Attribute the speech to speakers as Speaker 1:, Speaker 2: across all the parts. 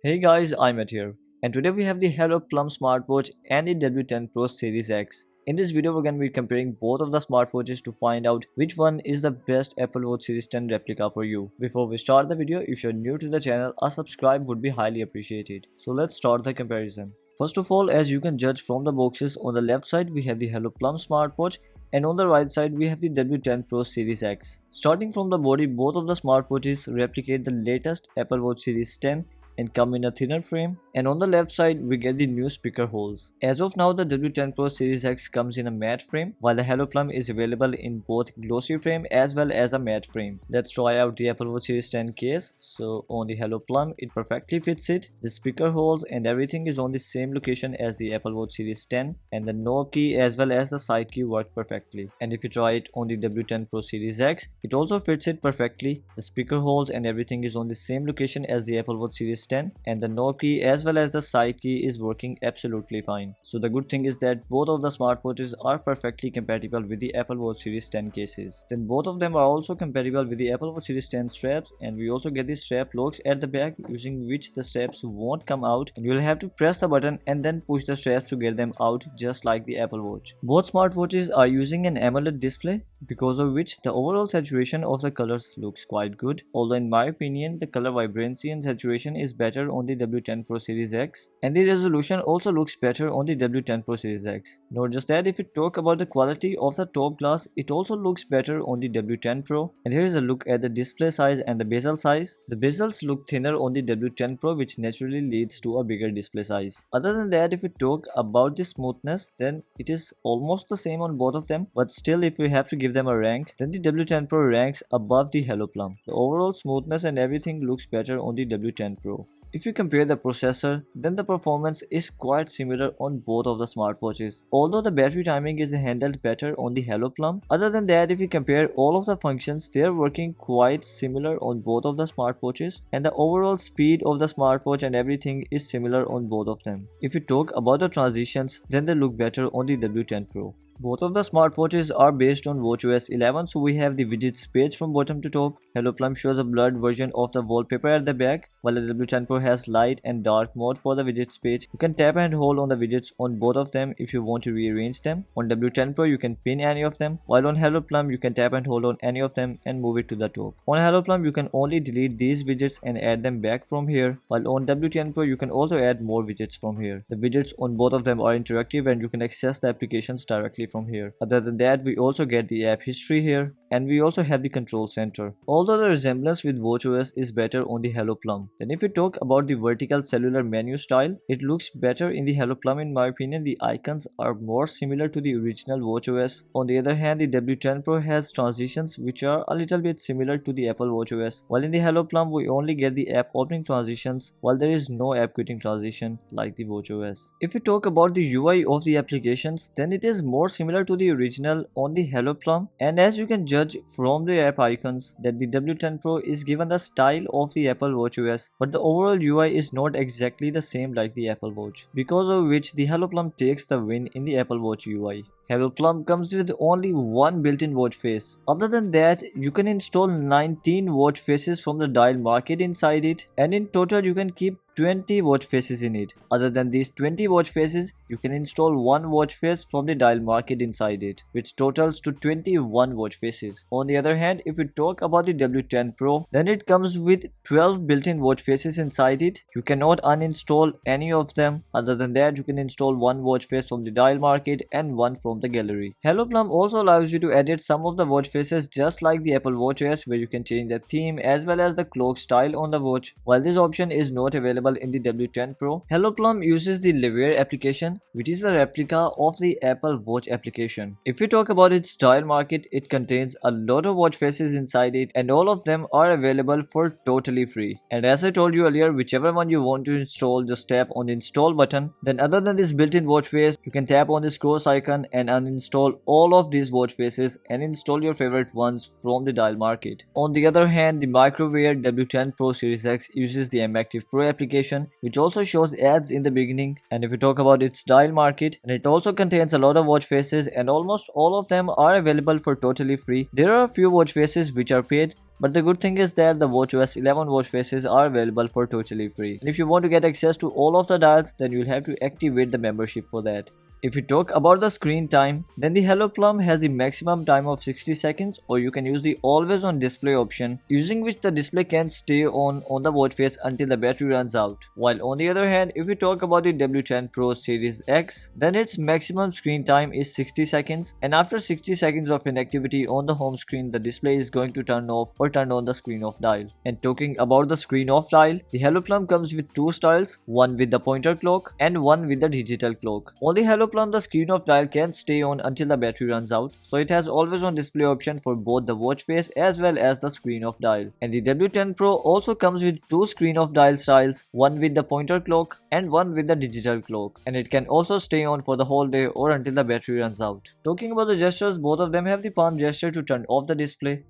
Speaker 1: Hey guys, iMAT here, and today we have the Hello Plum Smartwatch and the W10 Pro Series X. In this video, we're going to be comparing both of the smartwatches to find out which one is the best Apple Watch Series 10 replica for you. Before we start the video, if you're new to the channel, a subscribe would be highly appreciated. So let's start the comparison. First of all, as you can judge from the boxes, on the left side we have the Hello Plum Smartwatch, and on the right side we have the W10 Pro Series X. Starting from the body, both of the smartwatches replicate the latest Apple Watch Series 10 and come in a thinner frame, and on the left side we get the new speaker holes. As of now, the W10 Pro Series X comes in a matte frame, while the Hello Plum is available in both glossy frame as well as a matte frame. Let's try out the Apple Watch Series 10 case. So on the Hello Plum, it perfectly fits it. The speaker holes and everything is on the same location as the Apple Watch Series 10, and the knob key as well as the side key work perfectly. And if you try it on the W10 Pro Series X, it also fits it perfectly. The speaker holes and everything is on the same location as the Apple Watch Series 10, and the knob key as well as the side key is working absolutely fine. So the good thing is that both of the smartwatches are perfectly compatible with the Apple Watch Series 10 cases. Then both of them are also compatible with the Apple Watch Series 10 straps, and we also get the strap locks at the back, using which the straps won't come out and you'll have to press the button and then push the straps to get them out, just like the Apple Watch. Both smartwatches are using an AMOLED display, because of which the overall saturation of the colors looks quite good, although in my opinion the color vibrancy and saturation is better on the W10 Pro Series X, and the resolution also looks better on the W10 Pro Series X. Not just that, if you talk about the quality of the top glass, it also looks better on the W10 Pro. And here is a look at the display size and the bezel size. The bezels look thinner on the W10 Pro, which naturally leads to a bigger display size. Other than that, if you talk about the smoothness, then it is almost the same on both of them, but still if we have to give them a rank, then the W10 Pro ranks above the Hello Plum. The overall smoothness and everything looks better on the W10 Pro. If you compare the processor, then the performance is quite similar on both of the smartwatches, although the battery timing is handled better on the Hello Plum. Other than that, if you compare all of the functions, they are working quite similar on both of the smartwatches, and the overall speed of the smartwatch and everything is similar on both of them. If you talk about the transitions, then they look better on the W10 Pro. Both of the smartwatches are based on watchOS 11, so we have the widgets page from bottom to top. Hello Plum shows a blurred version of the wallpaper at the back, while the W10 Pro has light and dark mode for the widgets page. You can tap and hold on the widgets on both of them if you want to rearrange them. On W10 Pro, you can pin any of them, while on Hello Plum, you can tap and hold on any of them and move it to the top. On Hello Plum, you can only delete these widgets and add them back from here, while on W10 Pro, you can also add more widgets from here. The widgets on both of them are interactive and you can access the applications directly from here. Other than that, we also get the app history here, and we also have the control center, although the resemblance with watchOS is better on the Hello Plum. Then if we talk about the vertical cellular menu style, it looks better in the Hello Plum. In my opinion, the icons are more similar to the original watchOS. On the other hand, the W10 Pro has transitions which are a little bit similar to the Apple watchOS, while in the Hello Plum we only get the app opening transitions, while there is no app quitting transition like the watchOS. If we talk about the UI of the applications, then it is more similar to the original on the Hello Plum, and as you can judge from the app icons that the W10 Pro is given the style of the Apple watchOS, but the overall UI is not exactly the same like the Apple Watch, because of which the Hello Plum takes the win in the Apple Watch UI. Hello Plum comes with only one built-in watch face. Other than that, you can install 19 watch faces from the dial market inside it, and in total you can keep 20 watch faces in it. Other than these 20 watch faces, you can install one watch face from the dial market inside it, which totals to 21 watch faces. On the other hand, if we talk about the W10 Pro, then it comes with 12 built-in watch faces inside it. You cannot uninstall any of them. Other than that, you can install one watch face from the dial market and one from the gallery. Hello Plum also allows you to edit some of the watch faces just like the Apple watchOS, where you can change the theme as well as the clock style on the watch, while this option is not available in the W10 Pro. Hello Plum uses the Lever application, which is a replica of the Apple Watch application. If we talk about its dial market, it contains a lot of watch faces inside it, and all of them are available for totally free. And as I told you earlier, whichever one you want to install, just tap on the install button. Then other than this built-in watch face, you can tap on this cross icon and uninstall all of these watch faces and install your favorite ones from the dial market. On the other hand, the microwear W10 Pro Series X uses the mActive Pro application, which also shows ads in the beginning. And if we talk about its dial market, and it also contains a lot of watch faces, and almost all of them are available for totally free. There are a few watch faces which are paid, But the good thing is that the watchOS 11 watch faces are available for totally free. And if you want to get access to all of the dials, then you'll have to activate the membership for that. If you talk about the screen time, then the Hello Plum has the maximum time of 60 seconds, or you can use the always on display option, using which the display can stay on the watch face until the battery runs out. While on the other hand, if we talk about the W10 Pro Series X, then its maximum screen time is 60 seconds, and after 60 seconds of inactivity on the home screen, the display is going to turn off or turn on the screen off dial. And talking about the screen off dial, the Hello Plum comes with two styles, one with the pointer clock and one with the digital clock. On the Hello Plum, the screen off dial can stay on until the battery runs out, so it has always on display option for both the watch face as well as the screen off dial. And the W10 Pro also comes with two screen off dial styles, one with the pointer clock and one with the digital clock, and it can also stay on for the whole day or until the battery runs out. Talking about the gestures, both of them have the palm gesture to turn off the display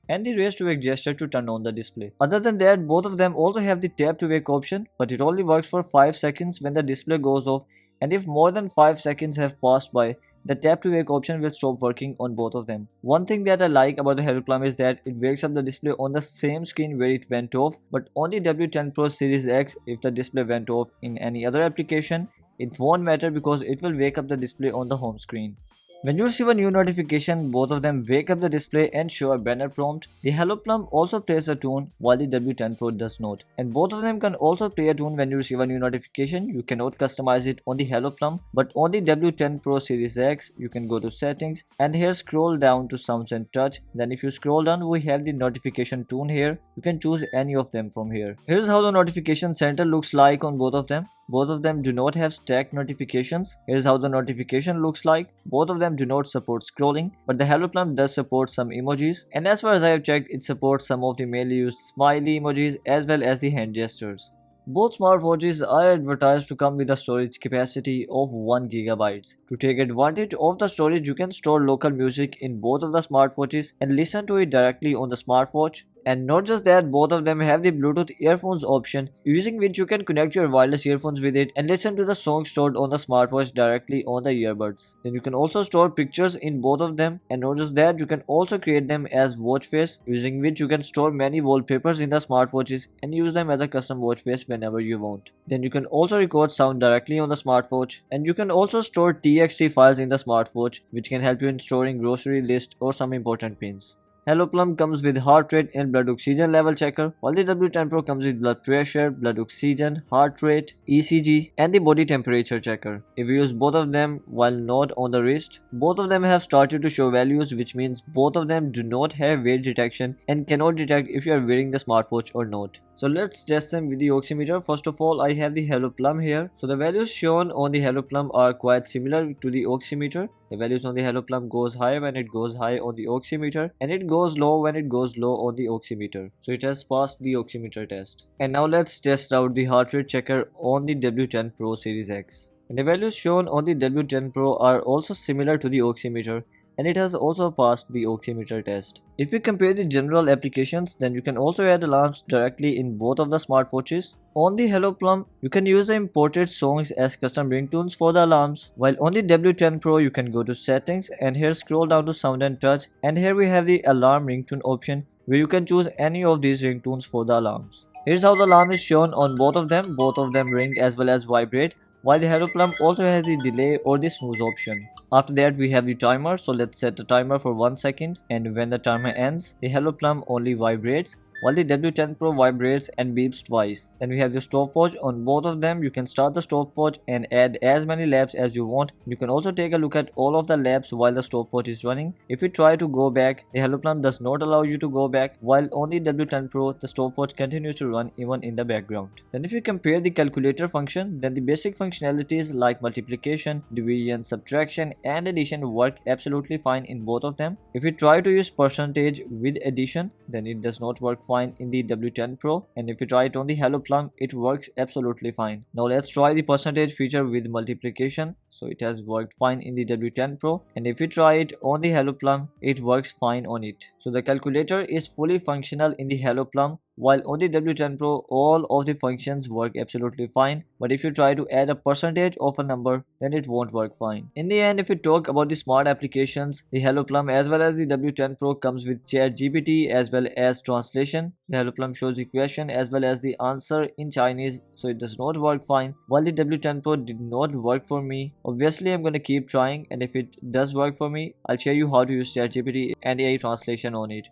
Speaker 1: and the raise to wake gesture to turn on the display. Other than that, both of them also have the tap to wake option, but it only works for 5 seconds when the display goes off, and if more than 5 seconds have passed by, the tap to wake option will stop working on both of them. One thing that I like about the Hello Plum is that it wakes up the display on the same screen where it went off, but on the W10 Pro Series X, if the display went off in any other application, it won't matter because it will wake up the display on the home screen. When you receive a new notification, both of them wake up the display and show a banner prompt. The Hello Plum also plays a tune while the W10 Pro does not. And both of them can also play a tune when you receive a new notification. You cannot customize it on the Hello Plum, but on the W10 Pro Series X, you can go to settings and here scroll down to sounds and touch. Then if you scroll down, we have the notification tune here. You can choose any of them from here. Here's how the notification center looks like on both of them. Both of them do not have stacked notifications. Here's how the notification looks like. Both of them do not support scrolling, but the Hello Plum does support some emojis, and as far as I have checked, it supports some of the mainly used smiley emojis as well as the hand gestures. Both smartwatches are advertised to come with a storage capacity of 1 GB. To take advantage of the storage, you can store local music in both of the smartwatches and listen to it directly on the smartwatch. And not just that, both of them have the Bluetooth earphones option, using which you can connect your wireless earphones with it and listen to the songs stored on the smartwatch directly on the earbuds. Then you can also store pictures in both of them, and not just that, you can also create them as watch face, using which you can store many wallpapers in the smartwatches and use them as a custom watch face whenever you want. Then you can also record sound directly on the smartwatch, and you can also store TXT files in the smartwatch, which can help you in storing grocery list or some important pins. Hello Plum comes with heart rate and blood oxygen level checker, while the W10 Pro comes with blood pressure, blood oxygen, heart rate, ECG, and the body temperature checker. If you use both of them while not on the wrist, both of them have started to show values, which means both of them do not have weight detection and cannot detect if you are wearing the smartwatch or not. So let's test them with the oximeter. First of all, I have the Hello Plum here. So the values shown on the Hello Plum are quite similar to the oximeter. The values on the Hello Plum goes high when it goes high on the oximeter, and it goes low when it goes low on the oximeter. So it has passed the oximeter test. And now let's test out the heart rate checker on the W10 Pro Series X. And the values shown on the W10 Pro are also similar to the oximeter, and it has also passed the oximeter test. If you compare the general applications, then you can also add alarms directly in both of the smartwatches. On the Hello Plum, you can use the imported songs as custom ringtones for the alarms, while on the W10 Pro you can go to settings and here scroll down to sound and touch, and here we have the alarm ringtone option where you can choose any of these ringtones for the alarms. Here's how the alarm is shown on both of them ring as well as vibrate, while the Hello Plum also has the delay or the snooze option. After that we have the timer, so let's set the timer for 1 second, and when the timer ends, the Hello Plum only vibrates while the W10 Pro vibrates and beeps twice. Then we have the stopwatch. On both of them you can start the stopwatch and add as many laps as you want. You can also take a look at all of the laps while the stopwatch is running. If you try to go back, the Hello Plum does not allow you to go back, while on the W10 Pro the stopwatch continues to run even in the background. Then if you compare the calculator function, then the basic functionalities like multiplication, division, subtraction and addition work absolutely fine in both of them. If you try to use percentage with addition, then it does not work fine in the W10 Pro, and if you try it on the Hello Plum, it works absolutely fine. Now let's try the percentage feature with multiplication. So it has worked fine in the W10 Pro, and if you try it on the Hello Plum, it works fine on it. So the calculator is fully functional in the Hello Plum, while on the W10 Pro all of the functions work absolutely fine, but if you try to add a percentage of a number, then it won't work fine. In the end, if we talk about the smart applications, the Hello Plum as well as the W10 Pro comes with ChatGPT as well as translation. The Hello Plum shows the question as well as the answer in Chinese, so it does not work fine, while the W10 Pro did not work for me. Obviously, I'm gonna keep trying, and if it does work for me, I'll share you how to use ChatGPT and AI translation on it.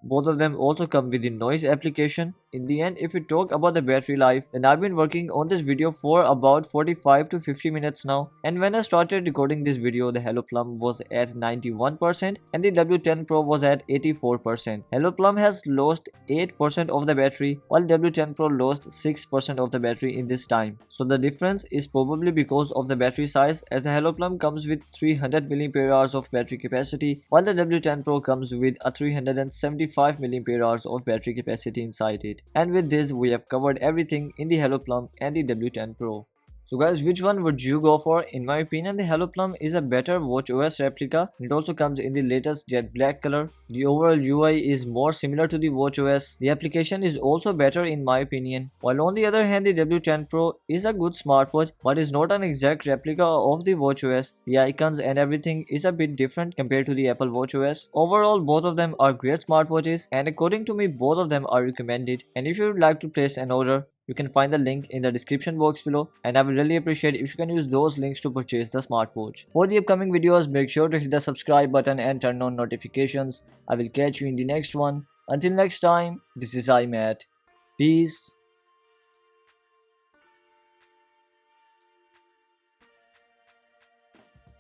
Speaker 1: Both of them also come with the noise application. In the end, if we talk about the battery life, then I've been working on this video for about 45 to 50 minutes now, and when I started recording this video, the Hello Plum was at 91% and the W10 Pro was at 84%. Hello Plum has lost 8% of the battery, while W10 Pro lost 6% of the battery in this time. So the difference is probably because of the battery size, as the Hello Plum comes with 300 mAh of battery capacity, while the W10 Pro comes with a 375 mAh of battery capacity inside it. And with this, we have covered everything in the Hello Plum and the W10 Pro. So guys, which one would you go for? In my opinion, the Hello Plum is a better watchOS replica. It also comes in the latest jet black color. The overall UI is more similar to the watchOS. The application is also better in my opinion. While on the other hand, the W10 Pro is a good smartwatch but is not an exact replica of the watchOS. The icons and everything is a bit different compared to the Apple watchOS. Overall, both of them are great smartwatches, and according to me, both of them are recommended. And if you would like to place an order, you can find the link in the description box below, and I would really appreciate if you can use those links to purchase the smartwatch. For the upcoming videos, make sure to hit the subscribe button and turn on notifications. I will catch you in the next one. Until next time, this is iMAT. Peace.